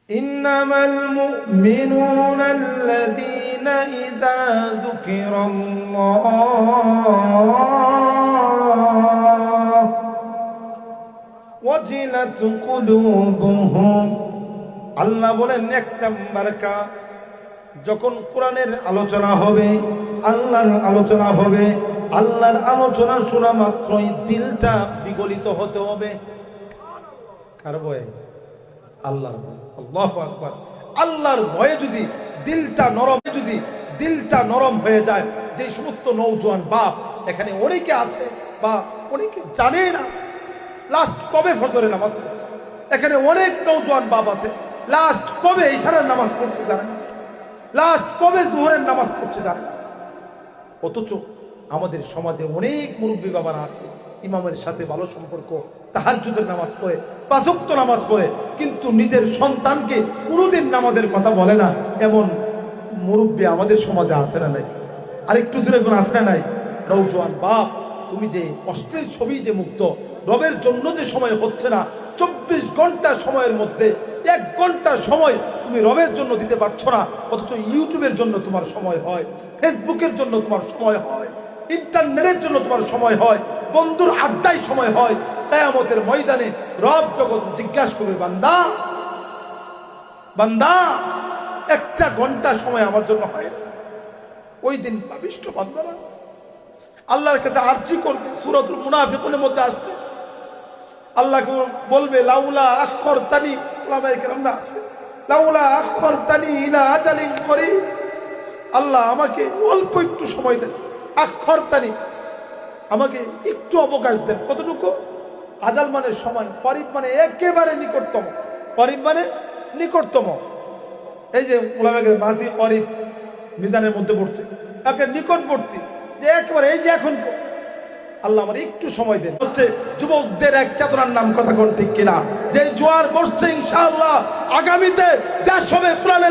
إنما المؤمنون الذين إذا ذكر الله وجلت قلوبهم আল্লাহ বলেন এক নাম্বার কাজ, যখন কোরআনের আলোচনা হবে, আল্লাহর আলোচনা হবে, আল্লাহর আলোচনা শোনা মাত্রই দিলটা বিগলিত হতে হবে। কার ভয়ে? আল্লাহর ভয়ে। আল্লাহু আকবার। আল্লাহর ভয়ে যদি দিলটা নরম হয়ে যায়, যে সমস্ত নওজোয়ান বাপ এখানে অনেকে আছে বা অনেকে জানে না লাস্ট কবে ফজরের নামাজ পড়ছে, এখানে অনেক নওজোয়ান বাপ আছে লাস্ট কবে ইশারার নামাজ পড়তে জানে না, লাস্ট কবে জোহরের নামাজ পড়তে জানে না। অথচ আমাদের সমাজে অনেক মুরব্বী বাবারা আছে, ইমামের সাথে ভালো সম্পর্ক, তাহাজ্জুদের নামাজ পড়ে, পাঁচ ওয়াক্ত নামাজ পড়ে, কিন্তু নিজের সন্তানকে কোনোদিন নামাজের কথা বলে না, এমন মুরব্বী আমাদের সমাজে আছে না নাই? আরেকটু দূরে কোনো আছে না নাই? নওজোয়ান বাপ, তুমি যে অশ্লীল ছবি যে মুক্ত, রবের জন্য যে সময় হচ্ছে না, 24 ঘন্টা সময়ের মধ্যে 1 ঘন্টা সময় তুমি রবের জন্য দিতে পারছো না, অথচ ইউটিউবের জন্য তোমার সময় হয়, ফেসবুকের জন্য তোমার সময় হয়, ইন্টারনেটের জন্য তোমার সময় হয়, বন্ধুর আড্ডায় সময় হয়। কিয়ামতের ময়দানে রব যখন জিজ্ঞাসা করবে, বান্দা বান্দা 1 ঘন্টা সময় আমার জন্য হয়, ওই দিন পাপিষ্ঠ বান্দারা আল্লাহর কাছে আরজি করবে। সূরাতুল মুনাফিকুনের মধ্যে আসছে, আল্লাহকে বলবে লাউলা আখরতানি, উলামায়ে কেরাম আছে, লাউলা আখরতানি ইলা আজালিন করিব, আল্লাহ আমাকে অল্প একটু সময় দেন, আখরতানি আমাকে একটু অবকাশ দেন। কতটুকু? আজাল মানে সময়, করিব মানে একেবারে নিকটতম, করিব মানে নিকটতম। এই যে উলামায়ে কেরাম মাঝি করিব মিজানের মধ্যে পড়ছে, একে নিকটবর্তী, যে একেবারে এই যে এখন আল্লাহ আমার একটু সময় দেন। হচ্ছে যুবকদের এক চেতনার নাম, কথা কোন ঠিক কিনা, যে জোয়ার বসছে ইনশাআল্লাহ আগামীতে দেশ হবে কোরআনের